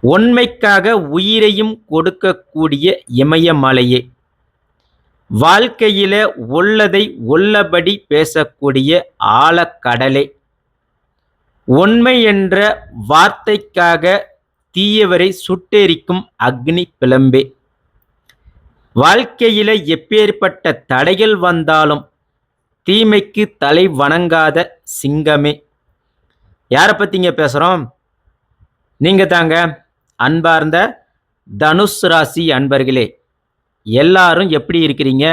உண்மைக்காக உயிரையும் கொடுக்கக்கூடிய இமயமலையே, வாழ்க்கையில உள்ளதை உள்ளபடி பேசக்கூடிய ஆழக்கடலே, உண்மை என்ற வார்த்தைக்காக தீயவரை சுட்டெரிக்கும் அக்னி பிளம்பே, வாழ்க்கையில எப்பேற்பட்ட தடைகள் வந்தாலும் தீமைக்கு தலை வணங்காத சிங்கமே. யாரை பற்றிங்க பேசுகிறோம்? நீங்கள் தாங்க. அன்பார்ந்த தனுஷ் ராசி அன்பர்களே, எல்லாரும் எப்படி இருக்கிறீங்க?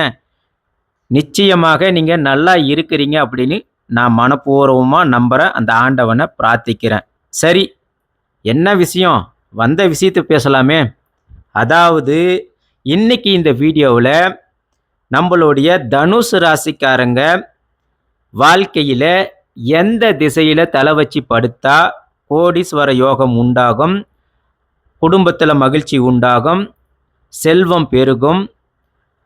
நிச்சயமாக நீங்கள் நல்லா இருக்கிறீங்க அப்படின்னு நான் மனப்பூர்வமாக நம்புகிறேன். அந்த ஆண்டவனை பிரார்த்திக்கிறேன். சரி, என்ன விஷயம்? வந்த விஷயத்தை பேசலாமே. அதாவது இன்னைக்கு இந்த வீடியோவில் நம்மளுடைய தனுஷ் ராசிக்காரங்க வாழ்க்கையில் எந்த திசையில் தலை வச்சு படுத்தா கோடீஸ்வர யோகம் உண்டாகும், குடும்பத்தில் மகிழ்ச்சி உண்டாகும், செல்வம் பெருகும்,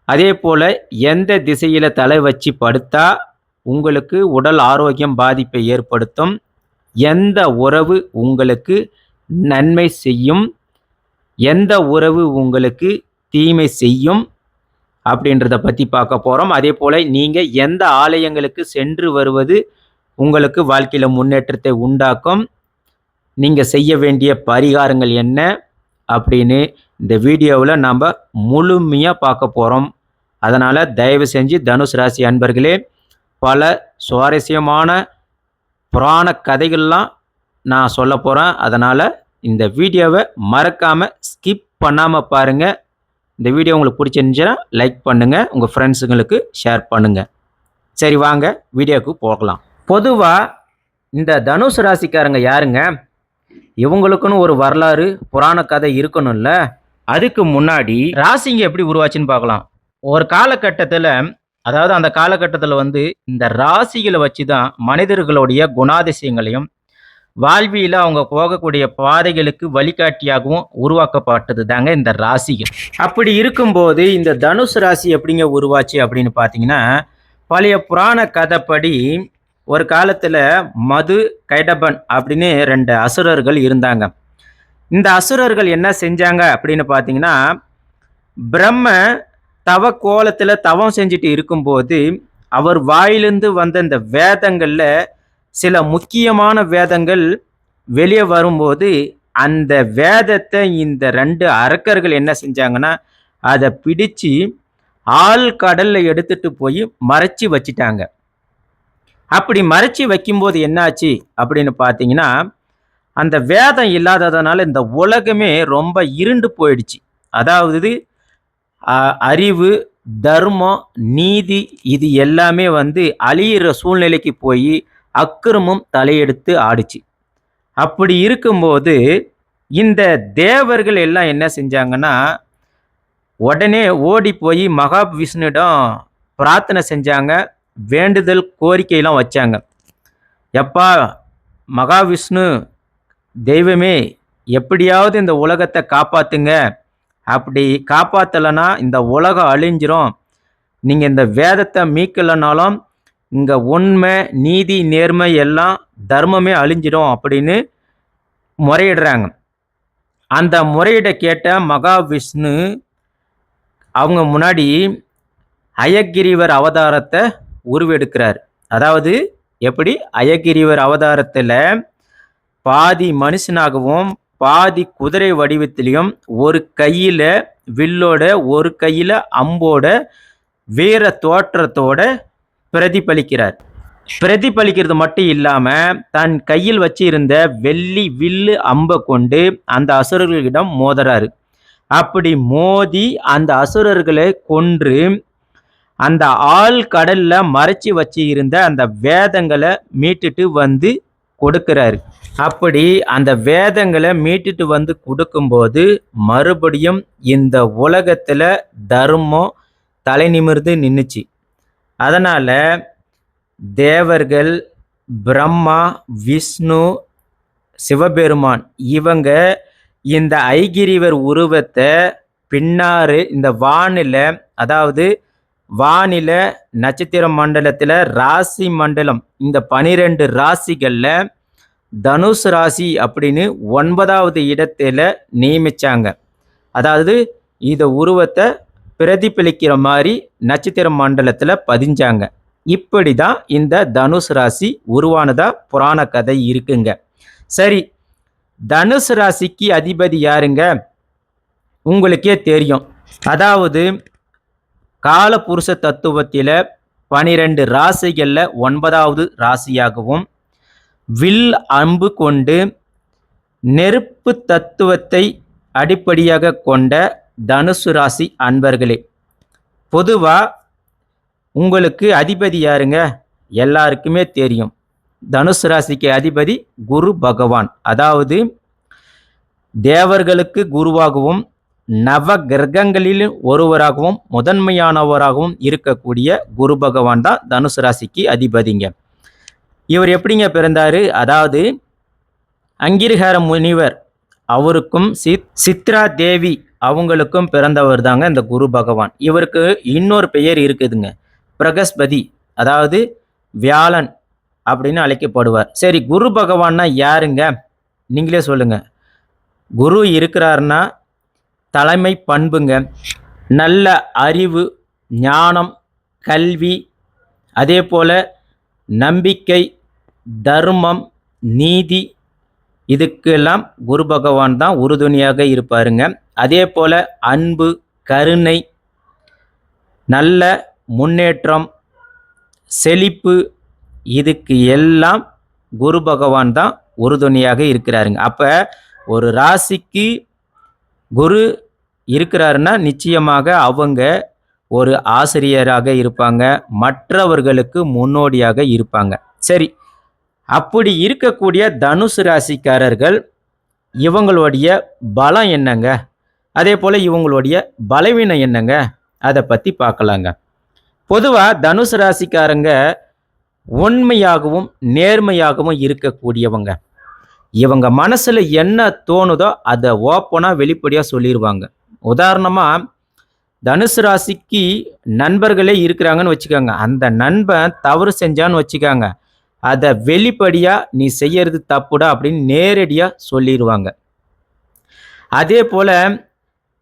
அதே போல் எந்த திசையில் தலை வச்சு படுத்தா உங்களுக்கு உடல் ஆரோக்கியம் பாதிப்பை ஏற்படுத்தும், எந்த உறவு உங்களுக்கு நன்மை செய்யும், எந்த உறவு உங்களுக்கு தீமை செய்யும் அப்படின்றத பற்றி பார்க்க போகிறோம். அதே போல் நீங்கள் எந்த ஆலயங்களுக்கு சென்று வருவது உங்களுக்கு வாழ்க்கையில் முன்னேற்றத்தை உண்டாக்கும், நீங்கள் செய்ய வேண்டிய பரிகாரங்கள் என்ன அப்படின்னு இந்த வீடியோவில் நாம் முழுமையாக பார்க்க போகிறோம். அதனால் தயவு செஞ்சு தனுஷ் ராசி அன்பர்களே, பல சுவாரஸ்யமான புராண கதைகள்லாம் நான் சொல்ல போகிறேன். அதனால் இந்த வீடியோவை மறக்காமல் ஸ்கிப் பண்ணாமல் பாருங்கள். இந்த வீடியோ உங்களுக்கு பிடிச்சிருந்துச்சுன்னா லைக் பண்ணுங்கள், உங்கள் ஃப்ரெண்ட்ஸுங்களுக்கு ஷேர் பண்ணுங்கள். சரி, வாங்க வீடியோவுக்கு போகலாம். பொதுவாக இந்த தனுஷ் ராசிக்காரங்க யாருங்க? இவங்களுக்குன்னு ஒரு வரலாறு புராண கதை இருக்கணும்ல. அதுக்கு முன்னாடி ராசிங்க எப்படி உருவாச்சுன்னு பார்க்கலாம். ஒரு காலகட்டத்தில், அதாவது அந்த காலகட்டத்தில் இந்த ராசிகளை வச்சு தான் மனிதர்களுடைய குணாதிசயங்களையும் வாழ்வியில் அவங்க போகக்கூடிய பாதைகளுக்கு வழிகாட்டியாகவும் உருவாக்கப்பட்டது தாங்க இந்த ராசிகள். அப்படி இருக்கும்போது இந்த தனுஷ் ராசி எப்படிங்க உருவாச்சு அப்படின்னு பார்த்தீங்கன்னா, பழைய புராண கதைப்படி ஒரு காலத்தில் மது, கைடபன் அப்படின்னு 2 அசுரர்கள் இருந்தாங்க. இந்த அசுரர்கள் என்ன செஞ்சாங்க அப்படின்னு பார்த்தீங்கன்னா, பிரம்ம தவ கோலத்தில் தவம் செஞ்சுட்டு இருக்கும்போது அவர் வாயிலிருந்து வந்த இந்த வேதங்களில் சில முக்கியமான வேதங்கள் வெளியே வரும்போது அந்த வேதத்தை இந்த 2 அரக்கர்கள் என்ன செஞ்சாங்கன்னா, அதை பிடிச்சு ஆழ்கடலில் எடுத்துட்டு போய் மறைச்சி வச்சிட்டாங்க. அப்படி மறைச்சி வைக்கும்போது என்னாச்சு அப்படின்னு பார்த்தீங்கன்னா, அந்த வேதம் இல்லாததுனால இந்த உலகமே ரொம்ப இருண்டு போயிடுச்சு. அதாவது அறிவு, தர்மம், நீதி இது எல்லாமே அழியிற சூழ்நிலைக்கு போய் அக்கிரமம் தலையெடுத்து ஆடுச்சு. அப்படி இருக்கும்போது இந்த தேவர்கள் எல்லாம் என்ன செஞ்சாங்கன்னா, உடனே ஓடி போய் மகாவிஷ்ணுவிடம் பிரார்த்தனை செஞ்சாங்க, வேண்டுதல் கோரிக்கையெல்லாம் வச்சாங்க. எப்பா மகாவிஷ்ணு தெய்வமே, எப்படியாவது இந்த உலகத்தை காப்பாத்துங்க, அப்படி காப்பாற்றலைன்னா இந்த உலகம் அழிஞ்சிரும், நீங்கள் இந்த வேதத்தை மீட்கலைனாலும் இங்கே உண்மை, நீதி, நேர்மை எல்லாம் தர்மமே அழிஞ்சிடும் அப்படின்னு முறையிடுறாங்க. அந்த முறையிட கேட்ட மகாவிஷ்ணு அவங்க முன்னாடி அயகிரிவர் அவதாரத்தை உருவெடுக்கிறார். அதாவது எப்படி? அயகிரிவர் அவதாரத்தில் பாதி மனுஷனாகவும் பாதி குதிரை வடிவத்திலையும், ஒரு கையில் வில்லோட ஒரு கையில் அம்போட வீர தோற்றத்தோட பிரதிபலிக்கிறார். பிரதிபலிக்கிறது மட்டும் இல்லாமல் தன் கையில் வச்சு இருந்த வெள்ளி வில்லு அம்பை கொண்டு அந்த அசுரர்களிடம் மோதுறாரு. அப்படி மோதி அந்த அசுரர்களை கொன்று அந்த ஆழ்கடல்ல மறைச்சி வச்சு இருந்த அந்த வேதங்களை மீட்டுட்டு கொடுக்கிறாரு. அப்படி அந்த வேதங்களை மீட்டுட்டு கொடுக்கும்போது மறுபடியும் இந்த உலகத்துல தர்மம் தலை நிமிர்ந்து நின்றுச்சு. அதனால தேவர்கள், பிரம்மா, விஷ்ணு, சிவபெருமான் இவங்க இந்த ஐகிரிவர் உருவத்தை பின்னாறு இந்த வானில, அதாவது வானில நட்சத்திர மண்டலத்தில் ராசி மண்டலம், இந்த 12 ராசிகளில் தனுசு ராசி அப்படின்னு 9வது இடத்துல நியமிச்சாங்க. அதாவது இந்த உருவத்தை பிரதிபலிக்கிற மாதிரி நட்சத்திர மண்டலத்தில் பதிஞ்சாங்க. இப்படி தான் இந்த தனுசு ராசி உருவானதா புராண கதை இருக்குங்க. சரி, தனுசு ராசிக்கு அதிபதி யாருங்க? உங்களுக்கே தெரியும். அதாவது காலபுருஷ தத்துவத்தில் 12 ராசிகளில் 9வது ராசியாகவும், வில் அம்பு கொண்டு நெருப்பு தத்துவத்தை அடிப்படையாக கொண்ட தனுசு ராசி அன்பர்களே, பொதுவாக உங்களுக்கு அதிபதி யாருங்க? எல்லாருக்குமே தெரியும். தனுசு ராசிக்கு அதிபதி குரு பகவான். அதாவது தேவர்களுக்கு குருவாகவும் நவ கிரகங்களில் ஒருவராகவும் முதன்மையானவராகவும் இருக்கக்கூடிய குரு பகவான் தான் தனுசு ராசிக்கு அதிபதிங்க. இவர் எப்படிங்க பிறந்தாரு? அதாவது அங்கிரஹார முனிவர் அவருக்கும் சித்ரா தேவி அவங்களுக்கும் பிறந்தவர் தாங்க இந்த குரு பகவான். இவருக்கு இன்னொரு பெயர் இருக்குதுங்க, பிரகஸ்பதி, அதாவது வியாழன் அப்படின்னு அழைக்கப்படுவார். சரி, குரு பகவான்னா யாருங்க? நீங்களே சொல்லுங்க. குரு இருக்கிறாருன்னா தலைமை பண்புங்க, நல்ல அறிவு, ஞானம், கல்வி, அதே போல் நம்பிக்கை, தர்மம், நீதி, இதுக்கெல்லாம் குரு பகவான் தான் உறுதுணையாக இருப்பாருங்க. அதே போல் அன்பு, கருணை, நல்ல முன்னேற்றம், செழிப்பு, இதுக்கு எல்லாம் குரு பகவான் தான் உறுதுணையாக இருக்கிறாருங்க. அப்போ ஒரு ராசிக்கு குரு இருக்கிறாருன்னா நிச்சயமாக அவங்க ஒரு ஆசிரியராக இருப்பாங்க, மற்றவர்களுக்கு முன்னோடியாக இருப்பாங்க. சரி, அப்படி இருக்கக்கூடிய தனுசு ராசிக்காரர்கள் இவங்களுடைய பலம் என்னங்க? அதே போல் இவங்களுடைய பலவீனம் என்னங்க? அதை பற்றி பார்க்கலாங்க. பொதுவாக தனுசு ராசிக்காரங்க உண்மையாகவும் நேர்மையாகவும் இருக்கக்கூடியவங்க. இவங்க மனசில் என்ன தோணுதோ அதை ஓப்பனாக வெளிப்படையாக சொல்லிடுவாங்க. உதாரணமாக தனுசு ராசிக்கு நண்பர்களே இருக்கிறாங்கன்னு வச்சுக்கோங்க. அந்த நண்பன் தவறு செஞ்சான்னு வச்சுக்காங்க, அதை வெளிப்படையாக நீ செய்யறது தப்புடா அப்படின்னு நேரடியாக சொல்லிடுவாங்க. அதே போல்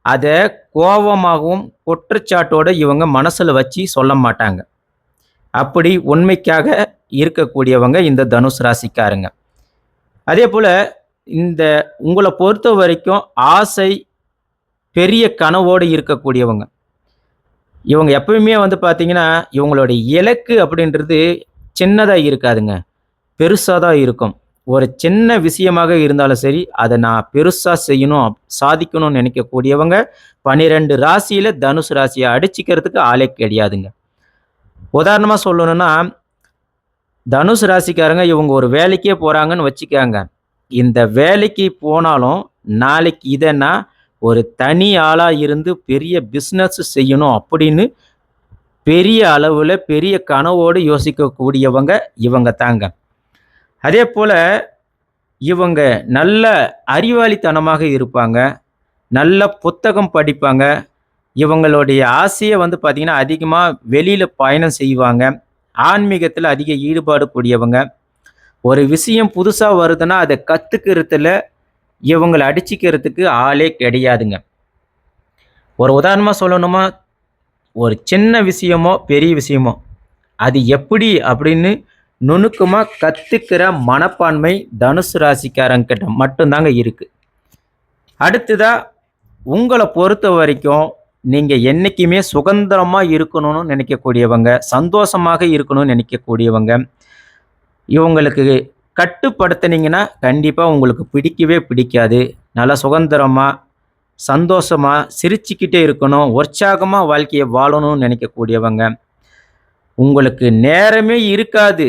அதை கோபமாகவும் குற்றச்சாட்டோடு இவங்க மனசில் வச்சு சொல்ல மாட்டாங்க. அப்படி உண்மைக்காக இருக்கக்கூடியவங்க இந்த தனுசு ராசிக்காரங்க. அதே போல் இந்த உங்களை பொறுத்த வரைக்கும் ஆசை, பெரிய கனவோடு இருக்கக்கூடியவங்க. இவங்க எப்பவுமே பார்த்தீங்கன்னா இவங்களுடைய இலக்கு அப்படின்றது சின்னதாக இருக்காதுங்க, பெருசாக தான் இருக்கும். ஒரு சின்ன விஷயமாக இருந்தாலும் சரி, அதை நான் பெருசாக செய்யணும், சாதிக்கணும்னு நினைக்கக்கூடியவங்க 12 ராசியில் தனுசு ராசியை அடிச்சிக்கிறதுக்கு ஆளே கிடையாதுங்க. உதாரணமாக சொல்லணும்னா, தனுசு ராசிக்காரங்க இவங்க ஒரு வேலைக்கே போகிறாங்கன்னு வச்சுக்காங்க. இந்த வேலைக்கு போனாலும் நாளைக்கு இதனா ஒரு தனி ஆளாக இருந்து பெரிய பிஸ்னஸ் செய்யணும் அப்படின்னு பெரிய அளவில் பெரிய கனவோடு யோசிக்கக்கூடியவங்க இவங்க தாங்க. அதே போல் இவங்க நல்ல அறிவாளித்தனமாக இருப்பாங்க, நல்ல புத்தகம் படிப்பாங்க. இவங்களுடைய ஆசையை பார்த்திங்கன்னா அதிகமாக வெளியில் பயணம் செய்வாங்க. ஆன்மீகத்தில் அதிக ஈடுபாடு கூடியவங்க. ஒரு விஷயம் புதுசாக வருதுன்னா அதை கற்றுக்கிறதுல இவங்களை அடிச்சிக்கிறதுக்கு ஆளே கிடையாதுங்க. ஒரு உதாரணமாக சொல்லணுமா, ஒரு சின்ன விஷயமோ பெரிய விஷயமோ அது எப்படி அப்படின்னு நுணுக்கமாக கற்றுக்கிற மனப்பான்மை தனுசு ராசிக்காரங்கிட்ட மட்டும்தாங்க இருக்குது. அடுத்ததாக உங்களை பொறுத்த வரைக்கும் நீங்கள் என்றைக்குமே சுதந்திரமாக இருக்கணும்னு நினைக்கக்கூடியவங்க, சந்தோஷமாக இருக்கணும்னு நினைக்கக்கூடியவங்க. இவங்களுக்கு கட்டுப்படுத்தினீங்கன்னா கண்டிப்பாக உங்களுக்கு பிடிக்கவே பிடிக்காது. நல்லா சுதந்திரமாக, சந்தோஷமாக, சிரிச்சுக்கிட்டே இருக்கணும், உற்சாகமாக வாழ்க்கையை வாழணும்னு நினைக்கக்கூடியவங்க. உங்களுக்கு நேரமே இருக்காது,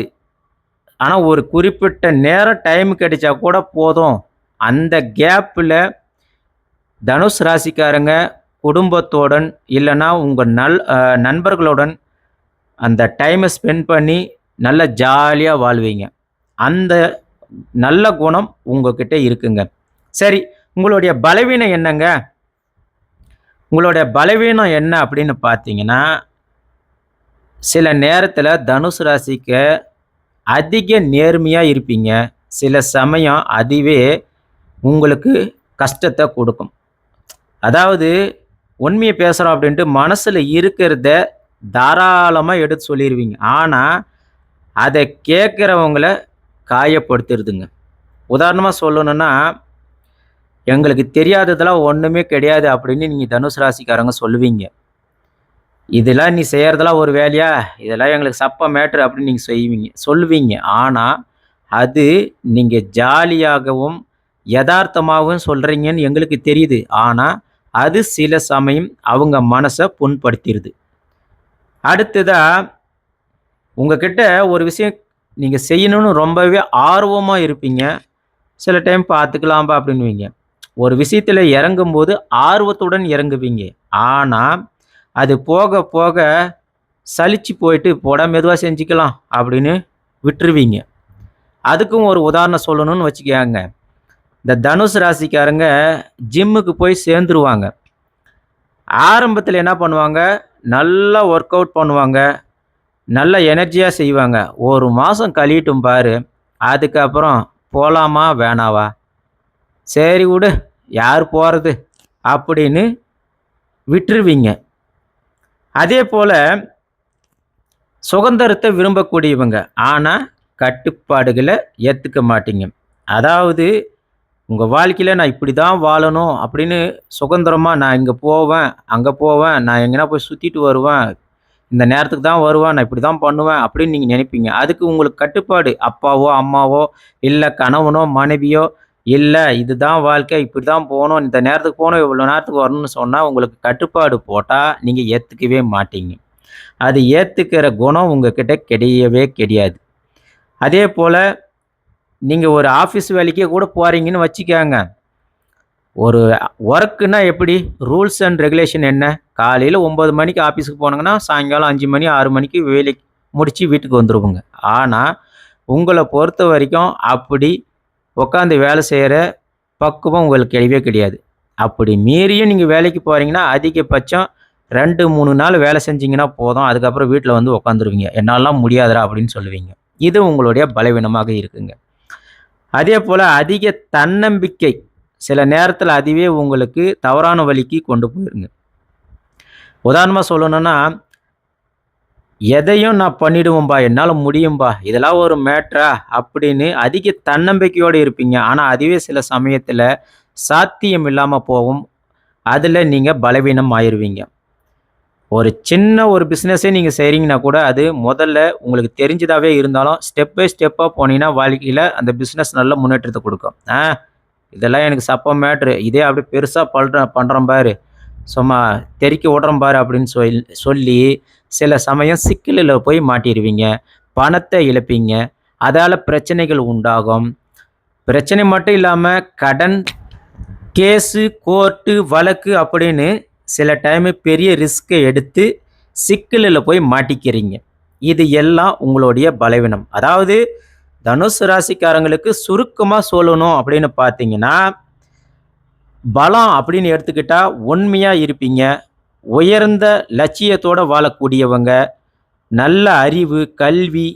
ஆனால் ஒரு குறிப்பிட்ட நேரம் டைம் கிடைச்சா கூட போதும். அந்த கேப்பில் தனுசு ராசிக்காரங்க குடும்பத்துடன் இல்லைன்னா உங்கள் நண்பர்களுடன் அந்த டைமை ஸ்பெண்ட் பண்ணி நல்ல ஜாலியாக வாழ்வீங்க. அந்த நல்ல குணம் உங்ககிட்ட இருக்குங்க. சரி, உங்களுடைய பலவீனம் என்னங்க? உங்களுடைய பலவீனம் என்ன அப்படின்னு பார்த்தீங்கன்னா, சில நேரத்தில் தனுசு ராசிக்கு அதிக நேர்மையாக இருப்பீங்க, சில சமயம் அதுவே உங்களுக்கு கஷ்டத்தை கொடுக்கும். அதாவது உண்மையை பேசுகிறோம் அப்படின்ட்டு மனசில் இருக்கிறத தாராளமாக எடுத்து சொல்லிடுவீங்க. ஆனால் அதை கேட்குறவங்கள காயப்படுத்திடுதுங்க. உதாரணமாக சொல்லணும்னா, எங்களுக்கு தெரியாததெல்லாம் ஒன்றுமே கிடையாது அப்படின்னு நீங்கள் தனுசு ராசிக்காரங்க சொல்லுவீங்க. இதெல்லாம் நீ செய்கிறதெல்லாம் ஒரு வேலையா, இதெல்லாம் எங்களுக்கு சப்ப மேட்ரு அப்படின்னு நீங்கள் சொல்லுவீங்க. ஆனால் அது நீங்கள் ஜாலியாகவும் யதார்த்தமாகவும் சொல்கிறீங்கன்னு எங்களுக்கு தெரியுது. ஆனால் அது சில சமயம் அவங்க மனசை புண்படுத்திடுது. அடுத்ததாக உங்ககிட்ட ஒரு விஷயம் நீங்கள் செய்யணும்னு ரொம்பவே ஆர்வமாக இருப்பீங்க. சில டைம் பார்த்துக்கலாம்பா அப்படின்னுவீங்க. ஒரு விஷயத்தில் இறங்கும்போது ஆர்வத்துடன் இறங்குவீங்க. ஆனால் அது போக போக சலிச்சு போயிட்டு போட மெதுவாக செஞ்சுக்கலாம் அப்படின்னு விட்டுருவீங்க. அதுக்கும் ஒரு உதாரணம் சொல்லணும்னு வச்சுக்கோங்க. இந்த தனுசு ராசிக்காரங்க ஜிம்முக்கு போய் சேர்ந்துருவாங்க. ஆரம்பத்தில் என்ன பண்ணுவாங்க, நல்லா ஒர்க் அவுட் பண்ணுவாங்க, நல்ல எனர்ஜியாக செய்வாங்க. ஒரு மாதம் கழியட்டும் பாரு, அதுக்கப்புறம் போகலாமா வேணாவா, சரி விடு யார் போகிறது அப்படின்னு விட்டுருவீங்க. அதே போல் சுதந்திரத்தை விரும்பக்கூடியவங்க, ஆனால் கட்டுப்பாடுகளை ஏற்றுக்க மாட்டீங்க. அதாவது உங்கள் வாழ்க்கையில் நான் இப்படி தான் வாழணும் அப்படின்னு சுதந்திரமாக நான் இங்கே போவேன், அங்கே போவேன், நான் எங்கேனா போய் சுற்றிட்டு வருவேன், இந்த நேரத்துக்கு தான் வருவேன், நான் இப்படி தான் பண்ணுவேன் அப்படின்னு நீங்கள் நினைப்பீங்க. அதுக்கு உங்களுக்கு கட்டுப்பாடு அப்பாவோ அம்மாவோ இல்லை கணவனோ மனைவியோ இல்லை இதுதான் வாழ்க்கை, இப்படி தான் போகணும், இந்த நேரத்துக்கு போகணும், இவ்வளோ நேரத்துக்கு வரணும்னு சொன்னால் உங்களுக்கு கட்டுப்பாடு போட்டால் நீங்கள் ஏற்றுக்கவே மாட்டீங்க. அது ஏற்றுக்கிற குணம் உங்ககிட்ட கிடையவே கிடையாது. அதே போல் நீங்கள் ஒரு ஆஃபீஸ் வேலைக்கே கூட போகிறீங்கன்னு வச்சுக்கோங்க. ஒரு ஒர்க்குன்னா எப்படி ரூல்ஸ் அண்ட் ரெகுலேஷன் என்ன, காலையில் 9 மணிக்கு ஆஃபீஸுக்கு போனாங்கன்னா சாயங்காலம் 5 மணி 6 மணிக்கு வேலைக்கு முடித்து வீட்டுக்கு வந்துடுவோங்க. ஆனால் உங்களை பொறுத்த வரைக்கும் அப்படி உட்காந்து வேலை செய்கிற பக்குவம் உங்களுக்கு கிடையவே கிடையாது. அப்படி மீறியும் நீங்கள் வேலைக்கு போகிறீங்கன்னா அதிகபட்சம் 2-3 நாள் வேலை செஞ்சிங்கன்னா போதும், அதுக்கப்புறம் வீட்டில் வந்து உட்காந்துருவீங்க. என்னாலாம் முடியாதுடா அப்படின்னு சொல்லுவீங்க. இது உங்களுடைய பலவீனமாக இருக்குங்க. அதே போல் அதிக தன்னம்பிக்கை சில நேரத்தில் அதுவே உங்களுக்கு தவறான வழிக்கு கொண்டு போயிருங்க. உதாரணமாக சொல்லணும்னா, எதையும் நான் பண்ணிடுவேன்பா, என்னால் முடியும்பா, இதெல்லாம் ஒரு மேட்ரா அப்படின்னு அதிக தன்னம்பிக்கையோடு இருப்பீங்க. ஆனால் அதுவே சில சமயத்தில் சாத்தியம் இல்லாமல் போகும். அதில் நீங்கள் பலவீனம் ஆயிடுவீங்க. ஒரு சின்ன ஒரு பிஸ்னஸே நீங்கள் செய்கிறீங்கன்னா கூட அது முதல்ல உங்களுக்கு தெரிஞ்சதாகவே இருந்தாலும் ஸ்டெப் பை ஸ்டெப்பாக போனீங்கன்னா வாழ்க்கையில் அந்த பிஸ்னஸ் நல்ல முன்னேற்றத்தை கொடுக்கும். இதெல்லாம் எனக்கு சப்ப மேட்ரு, இதே அப்படியே பெருசாக பண்ணுறோம் பாரு, சும்மா தெறிக்க விடுறோம் பாரு அப்படின்னு சொல்லி சில சமயம் சிக்கலில் போய் மாட்டிடுவீங்க, பணத்தை இழப்பீங்க, அதால் பிரச்சனைகள் உண்டாகும். பிரச்சனை மட்டும் இல்லாமல் கடன், கேஸு, கோர்ட்டு, வழக்கு அப்படின்னு சில டைமு பெரிய ரிஸ்க்கை எடுத்து சிக்கலில் போய் மாட்டிக்கிறீங்க. இது எல்லாம் உங்களுடைய பலவீனம். அதாவது தனுசு ராசிக்காரங்களுக்கு சுருக்கமாக சொல்லணும் அப்படின்னு பார்த்தீங்கன்னா, பலம் அப்படின்னு எடுத்துக்கிட்டால் உண்மையாக இருப்பீங்க, உயர்ந்த லட்சியத்தோடு வாழக்கூடியவங்க, நல்ல அறிவு, கல்வி,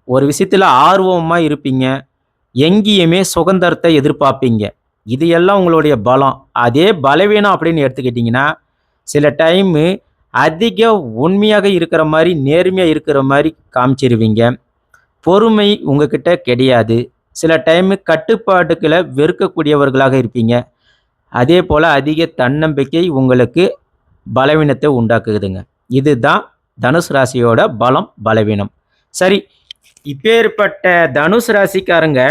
ஒரு விஷயத்தில் ஆர்வமாக இருப்பீங்க, எங்கேயுமே சுதந்திரத்தை எதிர்பார்ப்பீங்க. இது எல்லாம் உங்களுடைய பலம். அதே பலவீனம் அப்படின்னு எடுத்துக்கிட்டிங்கன்னா, சில டைமு அதிக உண்மையாக இருக்கிற மாதிரி நேர்மையாக இருக்கிற மாதிரி காமிச்சிருவீங்க, பொறுமை உங்ககிட்ட கிடையாது, சில டைமு கட்டுப்பாட்டுக்களை வெறுக்கக்கூடியவர்களாக இருப்பீங்க. அதே போல் அதிக தன்னம்பிக்கை உங்களுக்கு பலவீனத்தை உண்டாக்குதுங்க. இதுதான் தனுசு ராசியோட பலம் பலவீனம். சரி, இப்பேற்பட்ட தனுசு ராசிக்காரங்க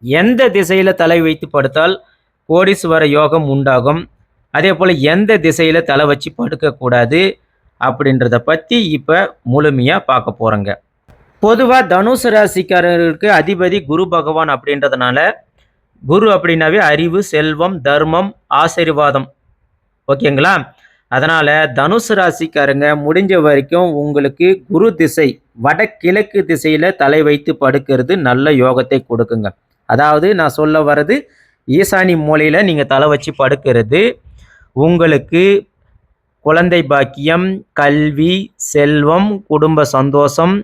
எந்த திசையில் தலை வைத்து படுத்தால் கோடீஸ்வர யோகம் உண்டாகும், அதே போல் எந்த திசையில் தலை வச்சு படுக்கக்கூடாது அப்படின்றத பற்றி இப்போ முழுமையாக பார்க்க போகிறோங்க. பொதுவாக தனுசு ராசிக்காரர்களுக்கு அதிபதி குரு பகவான் அப்படின்றதுனால, குரு அப்படின்னாவே அறிவு, செல்வம், தர்மம், ஆசீர்வாதம், ஓகேங்களா? அதனால் தனுசு ராசிக்காரங்க முடிஞ்ச வரைக்கும் உங்களுக்கு குரு திசை வடகிழக்கு திசையில் தலை வைத்து படுக்கிறது நல்ல யோகத்தை கொடுக்குங்க. அதாவது நான் சொல்ல வர்றது ஈசானி மூலையில் நீங்கள் தலை வச்சு படுக்கிறது உங்களுக்கு குழந்தை பாக்கியம், கல்வி, செல்வம், குடும்ப சந்தோஷம்,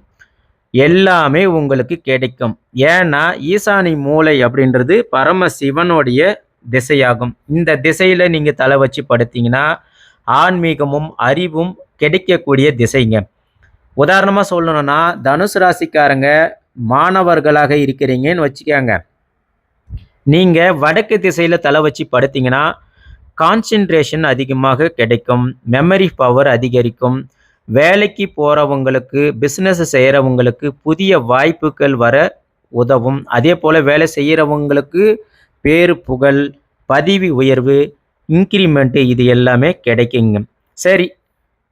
எல்லாமே உங்களுக்கு கிடைக்கும். ஏன்னா, ஈசானி மூலை அப்படின்றது பரமசிவனுடைய திசையாகும். இந்த திசையில நீங்க தலை வச்சு படுத்தீங்கன்னா, ஆன்மீகமும், அறிவும் கிடைக்கக்கூடிய திசைங்க. உதாரணமா சொல்லணும்னா, தனுசு ராசிக்காரங்க மாணவர்களாக இருக்கிறீங்கன்னு வச்சுக்கங்க. நீங்க வடக்கு திசையில தலை வச்சு படுத்தீங்கன்னா, கான்சன்ட்ரேஷன் அதிகமாக கிடைக்கும். மெமரி பவர் அதிகரிக்கும். வேலைக்கு போறவங்களுக்கு, பிசினஸ் செய்றவங்களுக்கு புதிய வாய்ப்புகள் வர உதவும். அதேபோல வேலை செய்றவங்களுக்கு பேரு, புகழ், பதவி உயர்வு, இன்கிரிமெண்ட் இது எல்லாமே கிடைக்குங்க. சரி,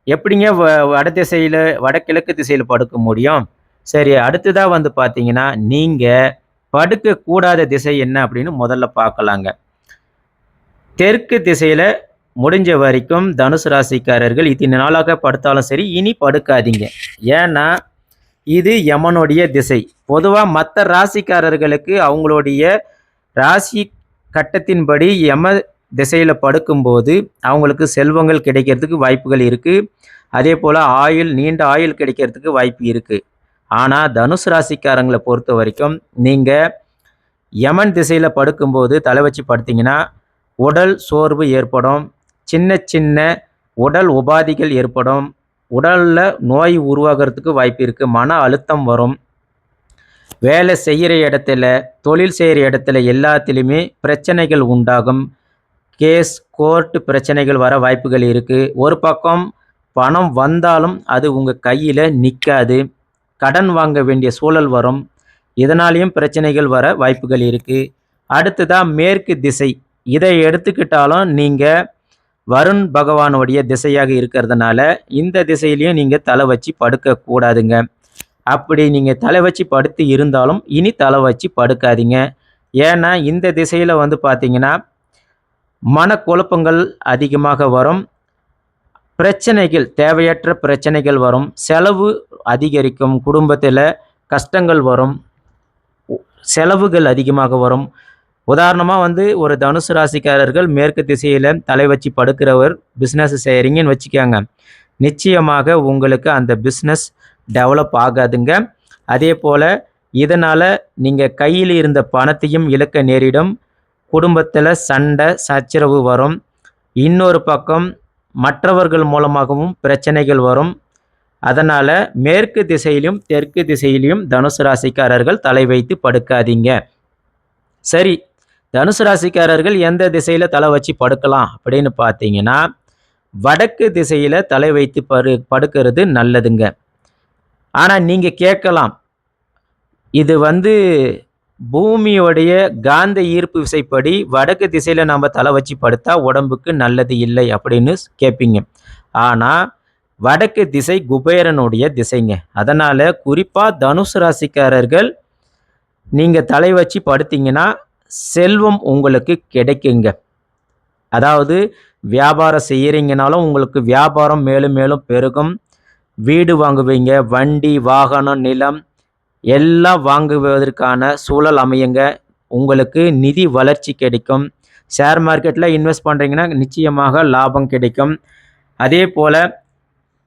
எப்படிங்க வடதிசையில வடகிழக்கு திசையில படுக்க முடியும்? சரி, அடுத்ததா வந்து பார்த்தீங்கன்னா, நீங்க படுக்கக்கூடாத திசை என்ன அப்படின்னு முதல்ல பார்க்கலாங்க. தெற்கு திசையில முடிஞ்ச வரைக்கும் தனுசு ராசிக்காரர்கள் இத்தனை நாளாக படுத்தாலும் சரி, இனி படுக்காதீங்க. ஏன்னா, இது யமனுடைய திசை. பொதுவா மத்த ராசிக்காரர்களுக்கு அவங்களுடைய ராசி கட்டத்தின்படி யம திசையில படுக்கும்போது, அவங்களுக்கு செல்வங்கள் கிடைக்கிறதுக்கு வாய்ப்புகள் இருக்கு. அதேபோல நீண்ட ஆயுள் கிடைக்கிறதுக்கு வாய்ப்பு இருக்கு. ஆனா, தனுசு ராசிக்காரங்கள பொறுத்தவரைக்கும், நீங்க யமன் திசையில படுக்கும்போது தலை வச்சு படுத்தீங்கன்னா, உடல் சோர்வு ஏற்படும். சின்ன சின்ன உடல் உபாதைகள் ஏற்படும். உடல்ல நோய் உருவாகிறதுக்கு வாய்ப்பு இருக்கு. மன அழுத்தம் வரும். வேலை செய்கிற இடத்துல, தொழில் செய்கிற இடத்துல எல்லாத்துலேயுமே பிரச்சனைகள் உண்டாகும். கேஸ், கோர்ட் பிரச்சனைகள் வர வாய்ப்புகள் இருக்கு. ஒரு பக்கம் பணம் வந்தாலும் அது உங்கள் கையில் நிற்காது. கடன் வாங்க வேண்டிய சூழல் வரும். இதனாலேயும் பிரச்சனைகள் வர வாய்ப்புகள் இருக்கு. அடுத்ததாக மேற்கு திசை. இதை எடுத்துக்கிட்டாலும் நீங்கள் வருண் பகவானுடைய திசையாக இருக்கிறதுனால இந்த திசையிலையும் நீங்கள் தலை வச்சு படுக்கக்கூடாதுங்க. அப்படி நீங்கள் தலை வச்சு படுத்து இருந்தாலும் இனி தலை வச்சு படுக்காதீங்க. ஏன்னா இந்த திசையில் வந்து பார்த்தீங்கன்னா மனக்குழப்பங்கள் அதிகமாக வரும். பிரச்சனைகள், தேவையற்ற பிரச்சனைகள் வரும். செலவு அதிகரிக்கும். குடும்பத்தில் கஷ்டங்கள் வரும். செலவுகள் அதிகமாக வரும். உதாரணமாக வந்து ஒரு தனுசு ராசிக்காரர்கள் மேற்கு திசையில் தலை வச்சு படுக்கிறவர் பிஸ்னஸ் செய்கிறீங்கன்னு வச்சுக்கோங்க. நிச்சயமாக உங்களுக்கு அந்த பிஸ்னஸ் டெவலப் ஆகாதுங்க. அதே போல் இதனால் நீங்கள் கையில் இருந்த பணத்தையும் இழக்க நேரிடும். குடும்பத்தில் சண்டை சச்சரவு வரும். இன்னொரு பக்கம் மற்றவர்கள் மூலமாகவும் பிரச்சனைகள் வரும். அதனால் மேற்கு திசையிலும் தெற்கு திசையிலையும் தனுசு ராசிக்காரர்கள் தலை வைத்து படுக்காதீங்க. சரி, தனுசு ராசிக்காரர்கள் எந்த திசையில் தலை வச்சு படுக்கலாம் அப்படின்னு பார்த்தீங்கன்னா, வடக்கு திசையில் தலை வைத்து படுக்கிறது நல்லதுங்க. ஆனால் நீங்கள் கேட்கலாம், இது வந்து பூமியோடைய காந்த ஈர்ப்பு விசைப்படி வடக்கு திசையில் நம்ம தலை வச்சு படுத்தா உடம்புக்கு நல்லது இல்லை அப்படின்னு கேட்பீங்க. ஆனால் வடக்கு திசை குபேரனுடைய திசைங்க. அதனால் குறிப்பாக தனுசு ராசிக்காரர்கள் நீங்கள் தலை வச்சு படுத்தீங்கன்னா செல்வம் உங்களுக்கு கிடைக்குங்க. அதாவது வியாபாரம் செய்கிறீங்கனாலும் உங்களுக்கு வியாபாரம் மேலும் மேலும் பெருகும். வீடு வாங்குவீங்க, வண்டி, வாகனம், நிலம் எல்லாம் வாங்குவதற்கான சூழல் அமையுங்க. உங்களுக்கு நிதி வளர்ச்சி கிடைக்கும். ஷேர் மார்க்கெட்டில் இன்வெஸ்ட் பண்ணுறீங்கன்னா நிச்சயமாக லாபம் கிடைக்கும். அதே போல்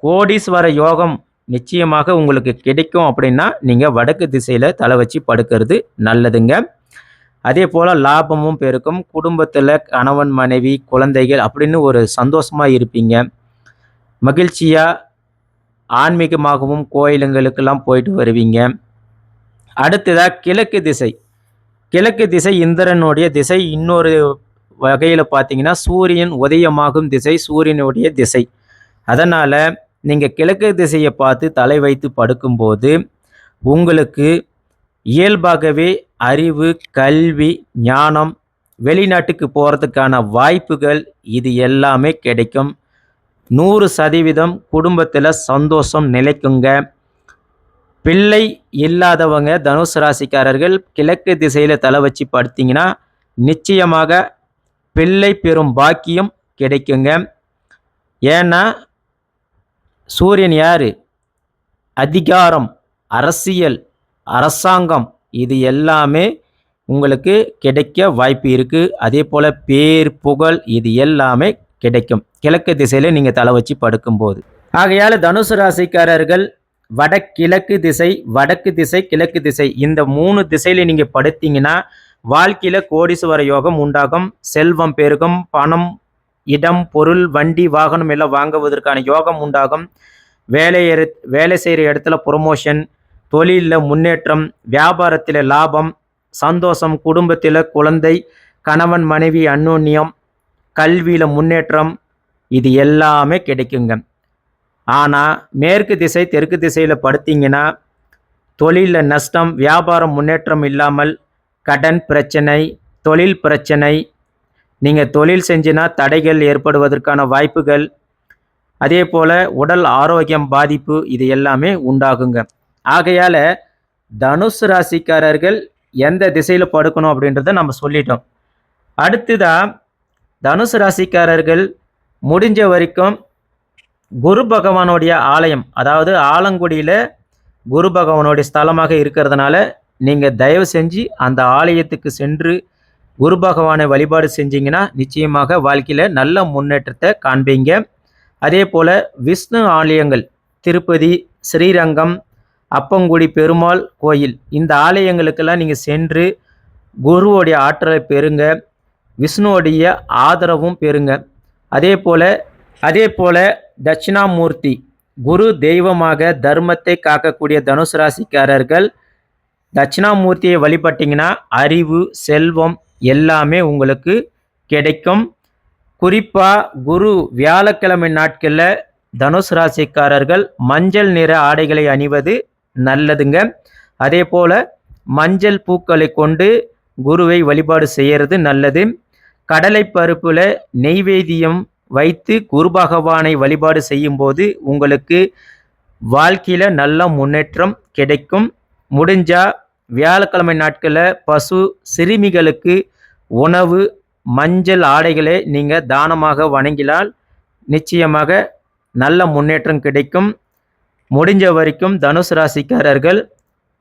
கோடீஸ்வர யோகம் நிச்சயமாக உங்களுக்கு கிடைக்கும். அப்படின்னா நீங்கள் வடக்கு திசையில் தலை வச்சு படுக்கிறது நல்லதுங்க. அதே போல் லாபமும் பெருக்கும். குடும்பத்தில் கணவன், மனைவி, குழந்தைகள் அப்படின்னு ஒரு சந்தோஷமாக இருப்பீங்க. மகிழ்ச்சியாக ஆன்மீகமாகவும் கோயிலுங்களுக்கெல்லாம் போயிட்டு வருவீங்க. அடுத்ததாக கிழக்கு திசை. கிழக்கு திசை இந்திரனுடைய திசை. இன்னொரு வகையில் பார்த்தீங்கன்னா சூரியன் உதயமாகும் திசை, சூரியனுடைய திசை. அதனால் நீங்கள் கிழக்கு திசையை பார்த்து தலை வைத்து படுக்கும்போது உங்களுக்கு இயல்பாகவே அறிவு, கல்வி, ஞானம், வெளிநாட்டுக்கு போகிறதுக்கான வாய்ப்புகள் இது எல்லாமே கிடைக்கும். 100% குடும்பத்தில் சந்தோஷம் நிலைக்குங்க. பிள்ளை இல்லாதவங்க தனுசு ராசிக்காரர்கள் கிழக்கு திசையில் தலை வச்சு படுத்தீங்கன்னா நிச்சயமாக பிள்ளை பெறும் பாக்கியம் கிடைக்குங்க. ஏன்னா சூரியன் யார்? அதிகாரம், அரசியல், அரசாங்கம் இது எல்லாமே உங்களுக்கு கிடைக்க வாய்ப்பு இருக்குது. அதே போல் பேர், புகழ் இது எல்லாமே கிடைக்கும் கிழக்கு திசையில் நீங்கள் தலை வச்சு படுக்கும்போது. ஆகையால் தனுசு ராசிக்காரர்கள் வடகிழக்கு திசை, வடக்கு திசை, கிழக்கு திசை இந்த 3 திசையில நீங்க படுத்தீங்கன்னா வாழ்க்கையில கோடீஸ்வர யோகம் உண்டாகும். செல்வம் பெருகும். பணம், இடம், பொருள், வண்டி, வாகனம் எல்லாம் வாங்குவதற்கான யோகம் உண்டாகும். வேலை செய்கிற இடத்துல ப்ரொமோஷன், தொழிலில் முன்னேற்றம், வியாபாரத்தில் லாபம், சந்தோஷம், குடும்பத்தில் குழந்தை, கணவன் மனைவி அந்யோன்யம், கல்வியில் முன்னேற்றம், இது எல்லாமே கிடைக்குங்க. ஆனால் மேற்கு திசை தெற்கு திசையில் படுத்தீங்கன்னா தொழிலில் நஷ்டம், வியாபாரம் முன்னேற்றம் இல்லாமல், கடன் பிரச்சனை, தொழில் பிரச்சனை, நீங்கள் தொழில் செஞ்சினா தடைகள் ஏற்படுவதற்கான வாய்ப்புகள், அதே போல் உடல் ஆரோக்கியம் பாதிப்பு, இது எல்லாமே உண்டாகுங்க. ஆகையால் தனுசு ராசிக்காரர்கள் எந்த திசையில் படுக்கணும் அப்படின்றத நம்ம சொல்லிட்டோம். அடுத்ததாக தனுசு ராசிக்காரர்கள் முடிஞ்ச வரைக்கும் குரு பகவானுடைய ஆலயம், அதாவது ஆலங்குடியில் குரு பகவானுடைய ஸ்தலமாக இருக்கிறதுனால நீங்கள் தயவு செஞ்சு அந்த ஆலயத்துக்கு சென்று குரு பகவானை வழிபாடு செஞ்சீங்கன்னா நிச்சயமாக வாழ்க்கையில் நல்ல முன்னேற்றத்தை காண்பீங்க. அதே போல் விஷ்ணு ஆலயங்கள், திருப்பதி, ஸ்ரீரங்கம், அப்பங்குடி பெருமாள் கோயில், இந்த ஆலயங்களுக்கெல்லாம் நீங்கள் சென்று குருவோடைய ஆற்றலை பெறுங்க, விஷ்ணுவோடைய ஆதரவும் பெறுங்க. அதே போல் தட்சிணாமூர்த்தி, குரு தெய்வமாக தர்மத்தை காக்கக்கூடிய தனுசு ராசிக்காரர்கள் தட்சிணாமூர்த்தியை வழிபட்டிங்கன்னா அறிவு, செல்வம் எல்லாமே உங்களுக்கு கிடைக்கும். குறிப்பாக குரு வியாழக்கிழமை நாட்களில் தனுசு ராசிக்காரர்கள் மஞ்சள் நிற ஆடைகளை அணிவது நல்லதுங்க. அதே போல் மஞ்சள் பூக்களை கொண்டு குருவை வழிபாடு செய்கிறது நல்லது. கடலை பருப்பில் நெய்வேத்தியம் வைத்து குரு பகவானை வழிபாடு செய்யும்போது உங்களுக்கு வாழ்க்கையில் நல்ல முன்னேற்றம் கிடைக்கும். முடிஞ்சால் வியாழக்கிழமை நாட்களில் பசு சிறுமிகளுக்கு உணவு, மஞ்சள் ஆடைகளை நீங்கள் தானமாக வணங்கினால் நிச்சயமாக நல்ல முன்னேற்றம் கிடைக்கும். முடிஞ்ச வரைக்கும் தனுசு ராசிக்காரர்கள்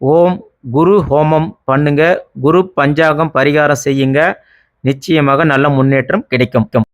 ஓம் குரு ஹோமம் பண்ணுங்க, குரு பஞ்சாங்கம் பரிகாரம் செய்யுங்க, நிச்சயமாக நல்ல முன்னேற்றம் கிடைக்கும்.